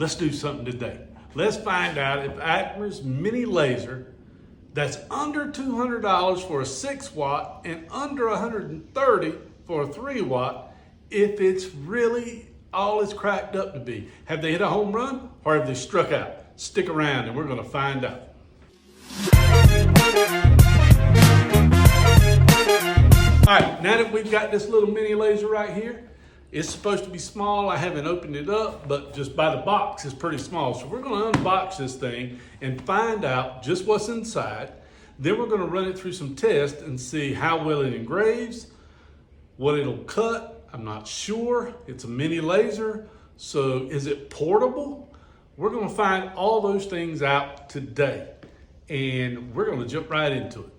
let's do something today. Let's find out if Acmer's Mini Laser, that's under $200 for a 6 watt and under $130 for a 3 watt, if it's really all it's cracked up to be. Have they hit a home run or have they struck out? Stick around and we're gonna find out. All right, now that we've got this little mini laser right here, it's supposed to be small. I haven't opened it up, but just by the box, it's pretty small. So we're gonna unbox this thing and find out just what's inside. Then we're gonna run it through some tests and see how well it engraves, what it'll cut. I'm not sure. It's a mini laser, so is it portable? We're gonna find all those things out today, and we're gonna jump right into it.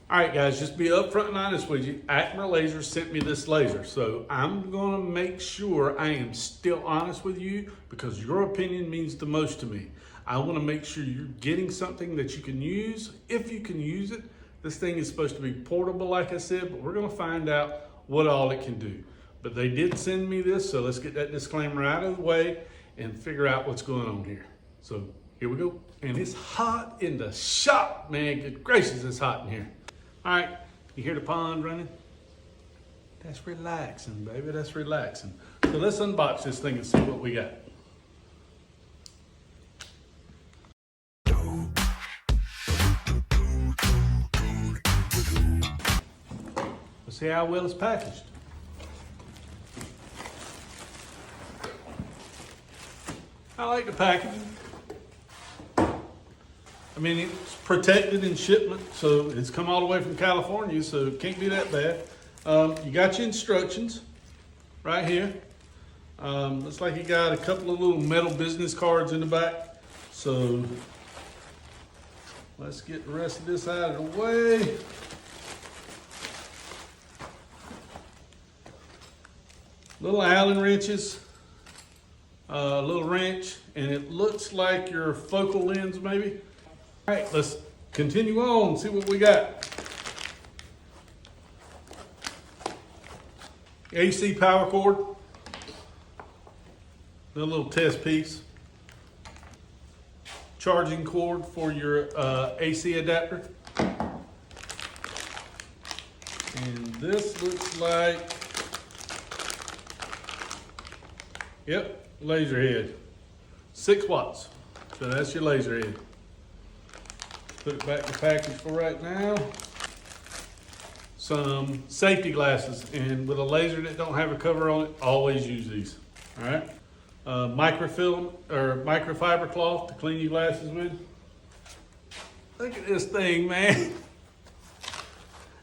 All right, guys, just be upfront and honest with you. Acmer Laser sent me this laser, so I'm gonna make sure I am still honest with you because your opinion means the most to me. I wanna make sure you're getting something that you can use, if you can use it. This thing is supposed to be portable, like I said, but we're gonna find out what all it can do. But they did send me this, so let's get that disclaimer out of the way and figure out what's going on here. So here we go. And it's hot in the shop, man. Good gracious, it's hot in here. All right, you hear the pond running? That's relaxing, baby, that's relaxing. So let's unbox this thing and see what we got. Let's see how well it's packaged. I like the packaging. I mean, it's protected in shipment, so it's come all the way from California, so it can't be that bad. You got your instructions right here. Looks like you got a couple of little metal business cards in the back. So let's get the rest of this out of the way. Little Allen wrenches, a little wrench, and it looks like your focal lens maybe. All right, let's continue on and see what we got. AC power cord, a little test piece, charging cord for your AC adapter, and this looks like, yep, laser head, 6 watts, so that's your laser head. Put it back in the package for right now. Some safety glasses, and with a laser that don't have a cover on it, always use these. All right. Microfilm or microfiber cloth to clean your glasses with. Look at this thing, man.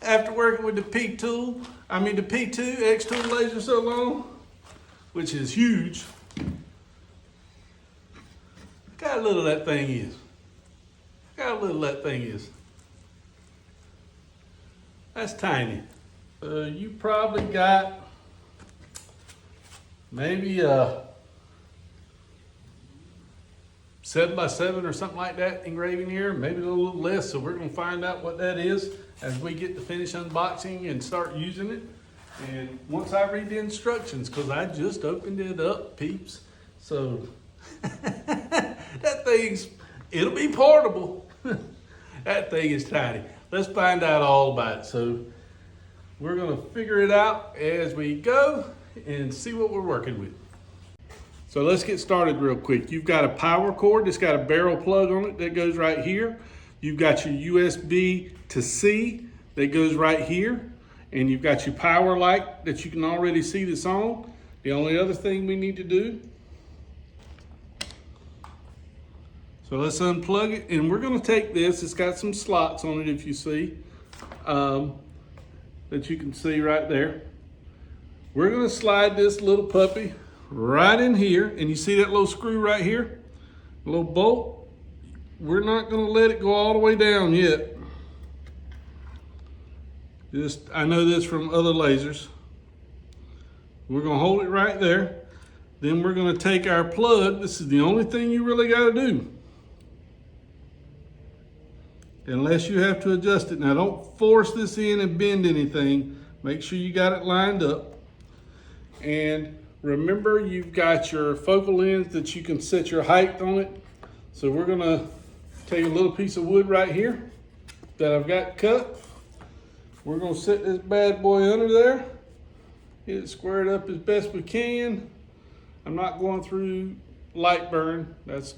After working with the P2 X2 laser so long, which is huge. Look how little that thing is. How little that thing is. That's tiny. You probably got maybe a 7x7 or something like that engraving here, maybe a little less. So we're gonna find out what that is as we get to finish unboxing and start using it. And once I read the instructions, because I just opened it up, peeps. So that thing's, it'll be portable. That thing is tiny. Let's find out all about it. So we're gonna figure it out as we go and see what we're working with. So let's get started real quick. You've got a power cord that's got a barrel plug on it that goes right here. You've got your USB to C that goes right here. And you've got your power light that you can already see that's on. The only other thing we need to do, so let's unplug it, and we're gonna take this, it's got some slots on it if you see, that you can see right there. We're gonna slide this little puppy right in here, and you see that little screw right here, a little bolt? We're not gonna let it go all the way down yet. I know this from other lasers. We're gonna hold it right there. Then we're gonna take our plug. This is the only thing you really gotta do, unless you have to adjust it. Now don't force this in and bend anything. Make sure you got it lined up. And Remember, you've got your focal length that you can set your height on it. So we're gonna take a little piece of wood right here that I've got cut. We're gonna set this bad boy under there, get it squared up as best we can. I'm not going through light burn, that's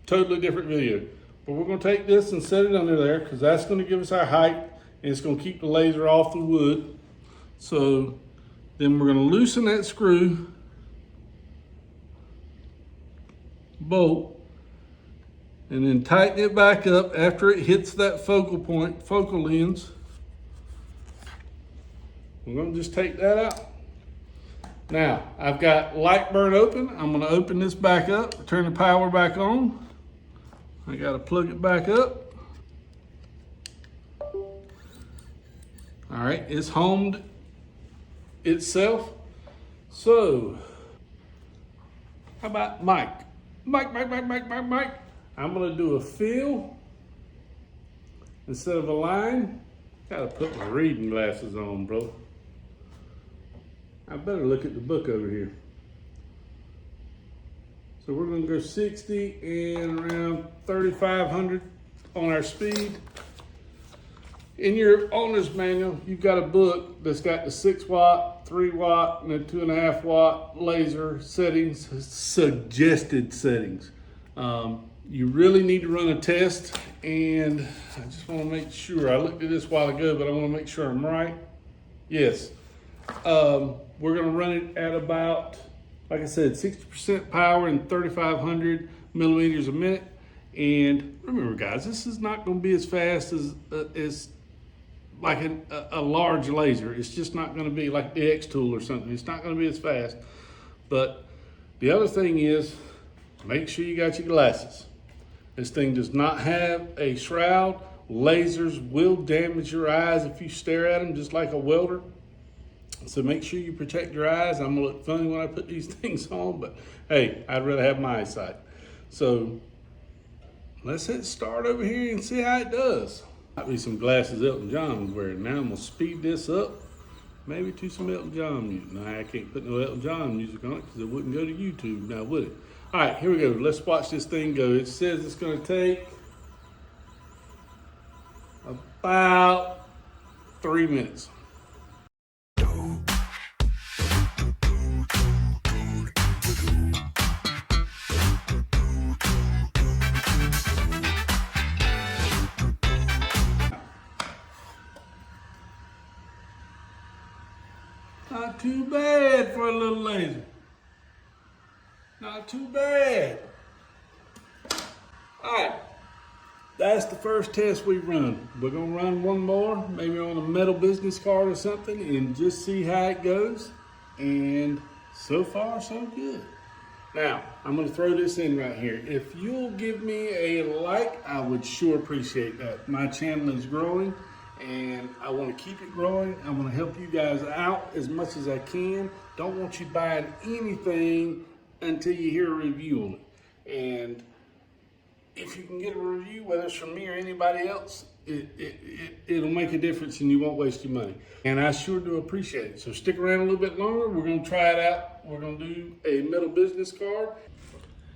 totally different video. But we're gonna take this and set it under there because that's gonna give us our height and it's gonna keep the laser off the wood. So then we're gonna loosen that screw, bolt, and then tighten it back up after it hits that focal point, focal lens. We're gonna just take that out. Now, I've got light burn open. I'm gonna open this back up, turn the power back on. I gotta plug it back up. All right, it's homed itself. So, how about Mike? Mike. I'm gonna do a fill instead of a line. Gotta put my reading glasses on, bro. I better look at the book over here. So we're gonna go 60 and around 3,500 on our speed. In your owner's manual, you've got a book that's got the 6 watt, 3 watt, and a 2.5 watt laser settings, suggested settings. You really need to run a test, and I just wanna make sure, I looked at this a while ago, but I wanna make sure I'm right. Yes. We're gonna run it at about, like I said, 60% power and 3,500 millimeters a minute. And remember guys, this is not gonna be as fast as like a large laser. It's just not gonna be like the X tool or something. It's not gonna be as fast. But the other thing is, make sure you got your glasses. This thing does not have a shroud. Lasers will damage your eyes if you stare at them just like a welder. So make sure you protect your eyes. I'm gonna look funny when I put these things on, but hey, I'd rather have my eyesight. So let's hit start over here and see how it does. Might be some glasses Elton John was wearing. Now I'm gonna speed this up, maybe to some Elton John music. No, I can't put no Elton John music on it because it wouldn't go to YouTube now, would it? All right, here we go. Let's watch this thing go. It says it's gonna take about 3 minutes. Not too bad for a little laser. Not too bad. All right, that's the first test we run. We're gonna run one more, maybe on a metal business card or something, and just see how it goes. And so far, so good. Now, I'm gonna throw this in right here. If you'll give me a like, I would sure appreciate that. My channel is growing, and I want to keep it growing. I want to help you guys out as much as I can. Don't want you buying anything until you hear a review on it. And if you can get a review, whether it's from me or anybody else, it'll make a difference and you won't waste your money. And I sure do appreciate it. So stick around a little bit longer. We're going to try it out. We're going to do a metal business card.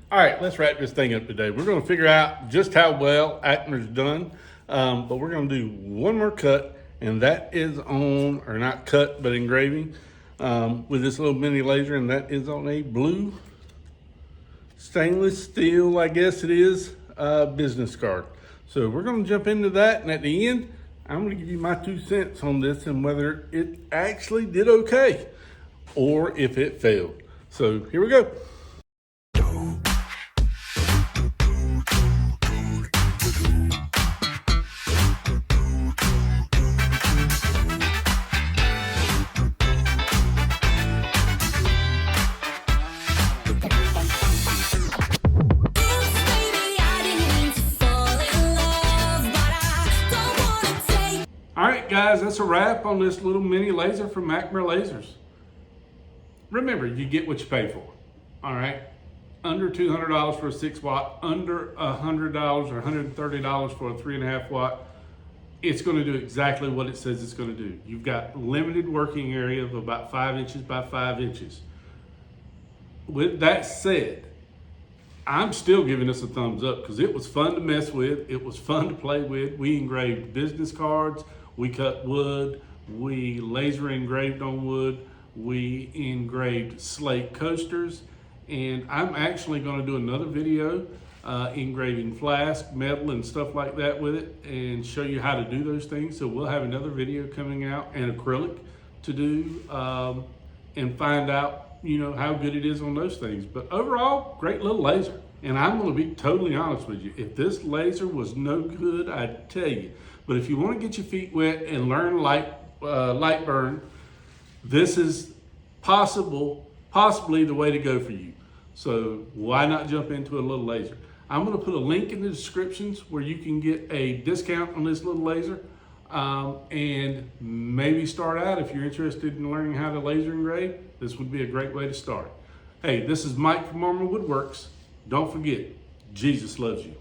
All right, let's wrap this thing up today. We're going to figure out just how well Acmer's done. But we're gonna do one more cut, and that is on, or not cut, but engraving with this little mini laser, and that is on a blue stainless steel, I guess it is, business card. So we're gonna jump into that, and at the end, I'm gonna give you my 2 cents on this and whether it actually did okay or if it failed. So here we go. All right, guys, that's a wrap on this little mini laser from Acmer Lasers. Remember, you get what you pay for, all right? Under $200 for a 6 watt, under $100 or $130 for a 3.5 watt. it's going to do exactly what it says it's going to do. You've got limited working area of about 5 inches by 5 inches. With that said, I'm still giving this a thumbs up because it was fun to mess with. It was fun to play with. We engraved business cards. We cut wood. We laser engraved on wood. We engraved slate coasters. And I'm actually going to do another video engraving flask, metal, and stuff like that with it and show you how to do those things. So we'll have another video coming out, and acrylic to do and find out, you know, how good it is on those things. But overall, great little laser. And I'm going to be totally honest with you. If this laser was no good, I'd tell you. But if you want to get your feet wet and learn light burn, this is possibly the way to go for you. So why not jump into a little laser? I'm going to put a link in the descriptions where you can get a discount on this little laser and maybe start out if you're interested in learning how to laser engrave. This would be a great way to start. Hey, this is Mike from Acmer Woodworks. Don't forget, Jesus loves you.